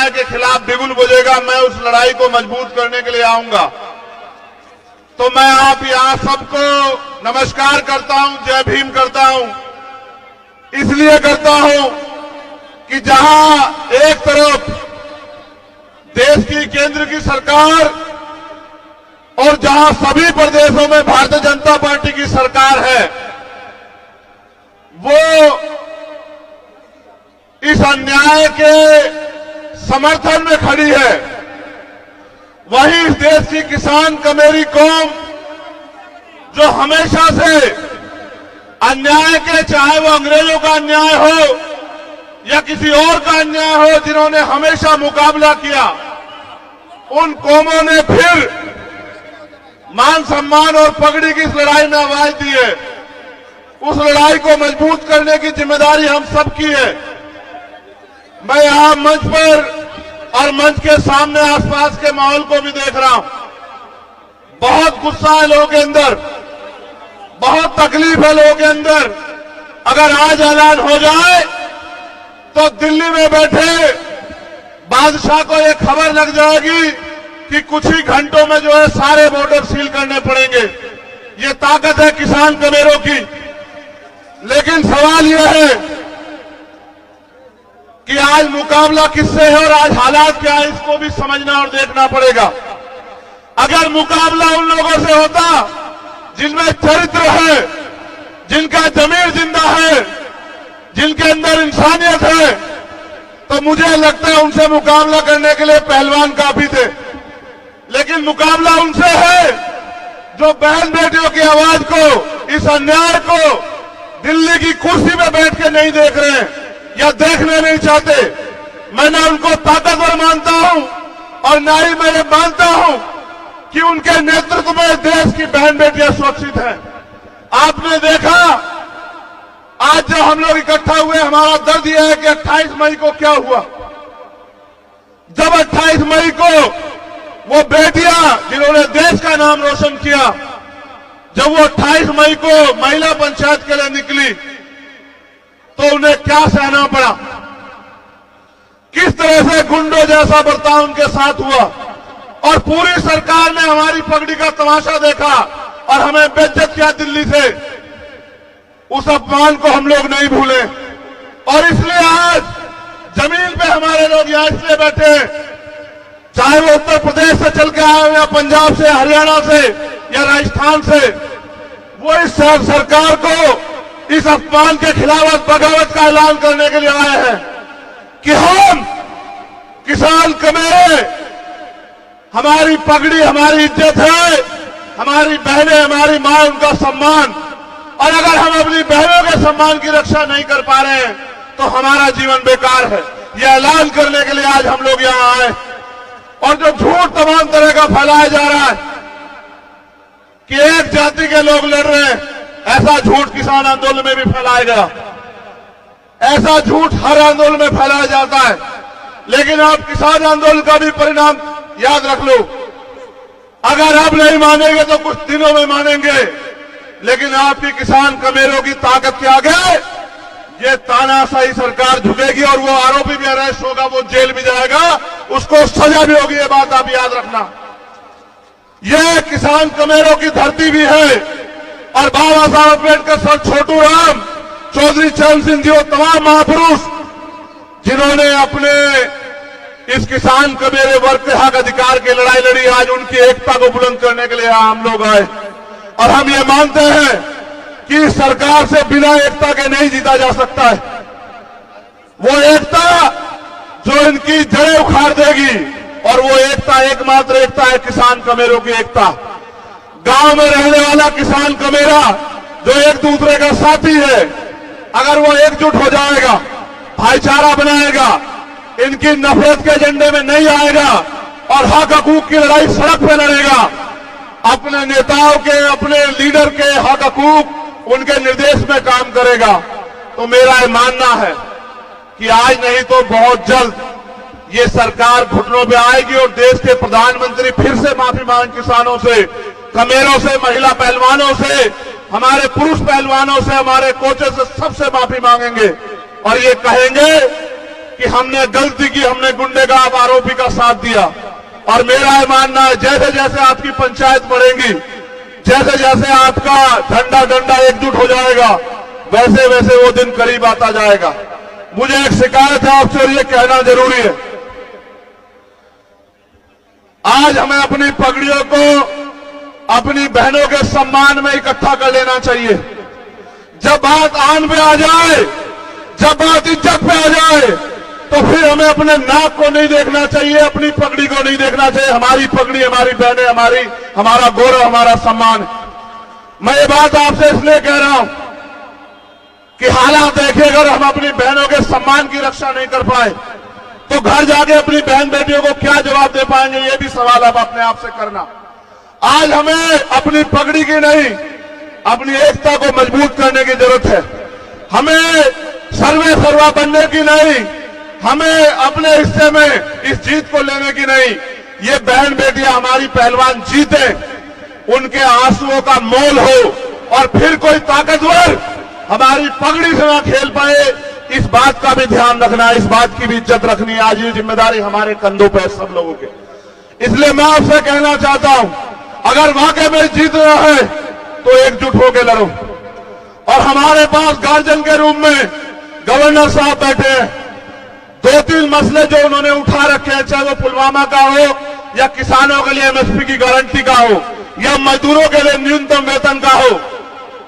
अन्याय के खिलाफ बिगुल बजेगा, मैं उस लड़ाई को मजबूत करने के लिए आऊंगा। तो मैं आप यहां सबको नमस्कार करता हूं, जय भीम करता हूं। इसलिए करता हूं कि जहां एक तरफ देश की केंद्र की सरकार और जहां सभी प्रदेशों में भारतीय जनता पार्टी की सरकार है, वो इस अन्याय के समर्थन में खड़ी है, वहीं इस देश की किसान कमेरी कौम जो हमेशा से अन्याय के, चाहे वो अंग्रेजों का अन्याय हो या किसी और का अन्याय हो, जिन्होंने हमेशा मुकाबला किया, उन कौमों ने फिर मान सम्मान और पगड़ी की इस लड़ाई में आवाज दी है। उस लड़ाई को मजबूत करने की जिम्मेदारी हम सबकी है। मैं यहां मंच पर और मंच के सामने आसपास के माहौल को भी देख रहा हूं। बहुत गुस्सा है लोगों के अंदर, बहुत तकलीफ है लोगों के अंदर। अगर आज ऐलान हो जाए तो दिल्ली में बैठे बादशाह को यह खबर लग जाएगी कि कुछ ही घंटों में जो है सारे बॉर्डर सील करने पड़ेंगे। ये ताकत है किसान कमेरों की। लेकिन सवाल यह है कि आज मुकाबला किससे है और आज हालात क्या है, इसको भी समझना और देखना पड़ेगा। अगर मुकाबला उन लोगों से होता जिनमें चरित्र है, जिनका जमीर जिंदा है, जिनके अंदर इंसानियत है, तो मुझे लगता है उनसे मुकाबला करने के लिए पहलवान काफी थे। लेकिन मुकाबला उनसे है जो बहन बेटियों की आवाज को, इस अन्याय को दिल्ली की कुर्सी में बैठ के नहीं देख रहे हैं या देखना नहीं चाहते। मैं ना उनको ताकतवर मानता हूं और ना ही मैं ये मानता हूं कि उनके नेतृत्व में देश की बहन बेटियां सुरक्षित हैं। आपने देखा आज जब हम लोग इकट्ठा हुए, हमारा दर्द यह है कि 28 मई को क्या हुआ। जब 28 मई को वो बेटियां जिन्होंने देश का नाम रोशन किया, जब वो 28 मई को महिला पंचायत के लिए निकली, तो उन्हें क्या सहना पड़ा, किस तरह से गुंडों जैसा बर्ताव उनके साथ हुआ। और पूरी सरकार ने हमारी पगड़ी का तमाशा देखा और हमें बेइज्जत किया दिल्ली से। उस अपमान को हम लोग नहीं भूले और इसलिए आज जमीन पे हमारे लोग यहां इसलिए बैठे हैं, चाहे वो उत्तर प्रदेश से चल के आए या पंजाब से, हरियाणा से या राजस्थान से, वो इस सरकार को इस अपमान के खिलाफ बगावत का ऐलान करने के लिए आए हैं कि हम किसान कमेरे, हमारी पगड़ी हमारी इज्जत है, हमारी बहनें, हमारी मां, उनका सम्मान। और अगर हम अपनी बहनों के सम्मान की रक्षा नहीं कर पा रहे हैं तो हमारा जीवन बेकार है। यह ऐलान करने के लिए आज हम लोग यहां आए। और जो झूठ तमाम तरह का फैलाया जा रहा है कि एक जाति के लोग लड़ रहे हैं, ऐसा झूठ किसान आंदोलन में भी फैलाया गया। ऐसा झूठ हर आंदोलन में फैलाया जाता है। लेकिन आप किसान आंदोलन का भी परिणाम याद रख लो। अगर आप नहीं मानेंगे तो कुछ दिनों में मानेंगे, लेकिन आपकी किसान कमेरों की ताकत के आगे ये तानाशाही सरकार झुकेगी और वो आरोपी भी अरेस्ट होगा, वो जेल भी जाएगा, उसको सजा भी होगी। ये बात आप याद रखना। ये किसान कमेरों की धरती भी है और बाबा साहब अम्बेडकर, सर छोटू राम, चौधरी चरण सिंह जी, वो तमाम महापुरुष जिन्होंने अपने इस किसान कमेरे वर्ग के हक अधिकार की लड़ाई लड़ी, आज उनकी एकता को बुलंद करने के लिए हम लोग आए। और हम ये मानते हैं कि इस सरकार से बिना एकता के नहीं जीता जा सकता है। वो एकता जो इनकी जड़ें उखाड़ देगी, और वो एकता एकमात्र एकता है किसान कमेरों की एकता। गांव में रहने वाला किसान कमेरा जो एक दूसरे का साथी है, अगर वो एकजुट हो जाएगा, भाईचारा बनाएगा, इनकी नफरत के एजेंडे में नहीं आएगा और हक हकूक की लड़ाई सड़क पे लड़ेगा, अपने नेताओं के, अपने लीडर के हक हकूक उनके निर्देश में काम करेगा, तो मेरा ये मानना है कि आज नहीं तो बहुत जल्द ये सरकार घुटनों पे आएगी और देश के प्रधानमंत्री फिर से माफी मांग किसानों से, कमेरों से, महिला पहलवानों से, हमारे पुरुष पहलवानों से, हमारे कोचों से, सबसे माफी मांगेंगे और ये कहेंगे कि हमने गलती की, हमने गुंडेगार आरोपी का साथ दिया। और मेरा यह मानना है जैसे जैसे आपकी पंचायत बढ़ेंगी, जैसे जैसे आपका झंडा डंडा एकजुट हो जाएगा, वैसे वैसे वो दिन करीब आता जाएगा। मुझे एक शिकायत है आपसे और ये कहना जरूरी है। आज हमें अपनी पगड़ियों को अपनी बहनों के सम्मान में इकट्ठा कर लेना चाहिए। जब बात आन पे आ जाए, जब बात इज्जत पे आ जाए, तो फिर हमें अपने नाक को नहीं देखना चाहिए, अपनी पगड़ी को नहीं देखना चाहिए। हमारी पगड़ी, हमारी बहनें, हमारा गौरव, हमारा सम्मान। मैं ये बात आपसे इसलिए कह रहा हूं कि हालात देखे, अगर हम अपनी बहनों के सम्मान की रक्षा नहीं कर पाए तो घर जाके अपनी बहन बेटियों को क्या जवाब दे पाएंगे, ये भी सवाल आप अपने आप से करना। आज हमें अपनी पगड़ी की नहीं, अपनी एकता को मजबूत करने की जरूरत है। हमें सर्वे सर्वा बनने की नहीं, हमें अपने हिस्से में इस जीत को लेने की नहीं। ये बहन बेटियां हमारी पहलवान जीते, उनके आंसुओं का मोल हो और फिर कोई ताकतवर हमारी पगड़ी से ना खेल पाए, इस बात का भी ध्यान रखना है, इस बात की भी इज्जत रखनी है। आज ये जिम्मेदारी हमारे कंधों पर है सब लोगों के। इसलिए मैं आपसे कहना चाहता हूं, अगर वाकई में जीतना है तो एकजुट होकर लड़ो। और हमारे पास गार्जियन के रूप में गवर्नर साहब बैठे हैं। 2-3 मसले जो उन्होंने उठा रखे हैं, चाहे वो पुलवामा का हो या किसानों के लिए एमएसपी की गारंटी का हो या मजदूरों के लिए न्यूनतम वेतन का हो,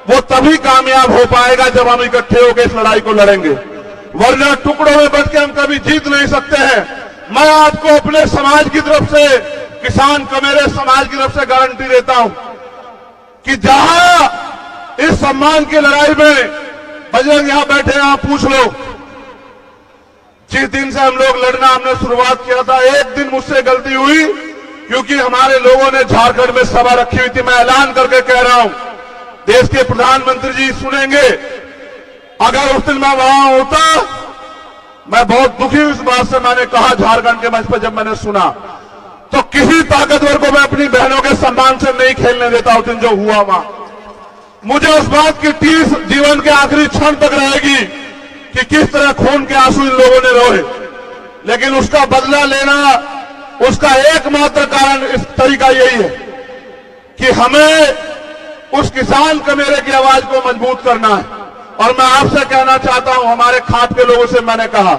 वो तभी कामयाब हो पाएगा जब हम इकट्ठे होकर इस लड़ाई को लड़ेंगे। वरना टुकड़ों में बट के हम कभी जीत नहीं सकते हैं। मैं आपको अपने समाज की तरफ से, किसान कमेरे समाज की तरफ से गारंटी देता हूं कि जहां इस सम्मान की लड़ाई में, बजरंग यहां बैठे हैं, आप पूछ लो, जिस दिन से हम लोग लड़ना हमने शुरुआत किया था, एक दिन मुझसे गलती हुई क्योंकि हमारे लोगों ने झारखंड में सभा रखी हुई थी। मैं ऐलान करके कह रहा हूं, देश के प्रधानमंत्री जी सुनेंगे, अगर उस दिन मैं वहां होता, मैं बहुत दुखी हूं इस बात से। मैंने कहा झारखंड के मंच पर, जब मैंने सुना, तो किसी ताकतवर को मैं अपनी बहनों के सम्मान से नहीं खेलने देता। उस दिन जो हुआ वहां, मुझे उस बात की टीस जीवन के आखिरी क्षण तक रहेगी कि किस तरह खून के आंसू इन लोगों ने रोए। लेकिन उसका बदला लेना, उसका एकमात्र कारण, इस तरीका यही है कि हमें उस किसान कमेरे की आवाज को मजबूत करना है। और मैं आपसे कहना चाहता हूं, हमारे खाप के लोगों से मैंने कहा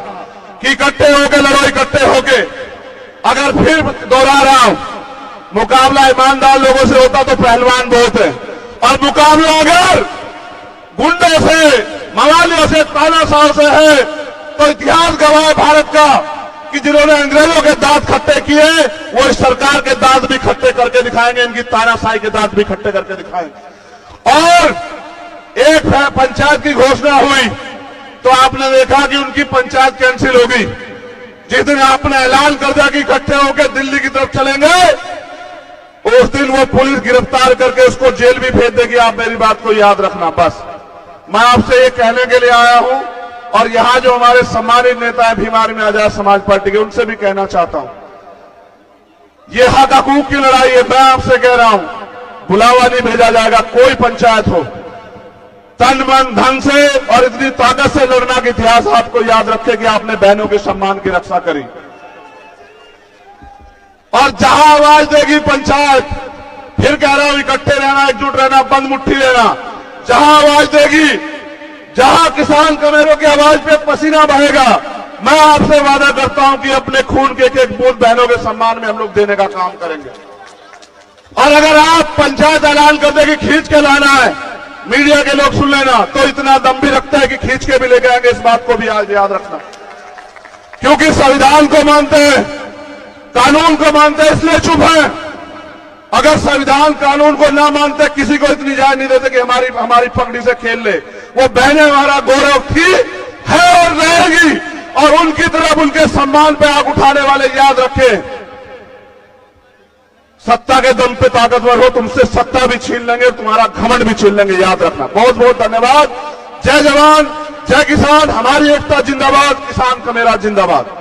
कि इकट्ठे होके लड़ो, इकट्ठे होके। अगर फिर दोहरा रहा हूं, मुकाबला ईमानदार लोगों से होता तो पहलवान बहुत है, और मुकाबला अगर गुंडों से, मवालियों से, तानाशाह से है, तो इतिहास गवाह है भारत का कि जिन्होंने अंग्रेजों के दांत खट्टे किए, वो इस सरकार के दांत भी खट्टे करके दिखाएंगे, इनकी तानाशाही के दांत भी खट्टे करके दिखाएंगे। और एक पंचायत की घोषणा हुई तो आपने देखा कि उनकी पंचायत कैंसिल होगी। जिस दिन आपने ऐलान कर दिया कि इकट्ठे होकर दिल्ली की तरफ चलेंगे, उस दिन वो पुलिस गिरफ्तार करके उसको जेल भी भेज देगी। आप मेरी बात को याद रखना। बस मैं आपसे ये कहने के लिए आया हूं, और यहां जो हमारे सम्मानित नेता है भीम आर्मी आजाद समाज पार्टी के, उनसे भी कहना चाहता हूं, ये हक हकूक की लड़ाई है। मैं आपसे कह रहा हूं, बुलावा नहीं भेजा जाएगा। कोई पंचायत हो, तन मन धन से और इतनी ताकत से लड़ना कि इतिहास आपको याद रखे कि आपने बहनों के सम्मान की रक्षा करी। और जहां आवाज देगी पंचायत, फिर कह रहा हूं, इकट्ठे रहना, एकजुट रहना, बंद मुट्ठी रहना। जहां आवाज देगी, जहां किसान कमेरों की आवाज पे पसीना बहेगा, मैं आपसे वादा करता हूं कि अपने खून के एक बूंद बहनों के सम्मान में हम लोग देने का काम करेंगे। और अगर आप पंचायत ऐलान कर दे कि खींच के लाना है, मीडिया के लोग सुन लेना, तो इतना दम भी रखता है कि खींच के भी लेके आएंगे। इस बात को भी आज याद रखना, क्योंकि संविधान को मानते हैं, कानून को मानते हैं, इसलिए चुप है। अगर संविधान कानून को ना मानते, किसी को इतनी इजाजत नहीं देते कि हमारी पगड़ी से खेल ले। वो बहनें हमारा गौरव थी, है और रहेगी। और उनकी तरफ, उनके सम्मान पे आग उठाने वाले याद रखें, सत्ता के दम पे ताकतवर हो, तुमसे सत्ता भी छीन लेंगे, तुम्हारा घमंड भी छीन लेंगे। याद रखना। बहुत बहुत धन्यवाद। जय जवान, जय किसान। हमारी एकता जिंदाबाद, किसान का मेरा जिंदाबाद।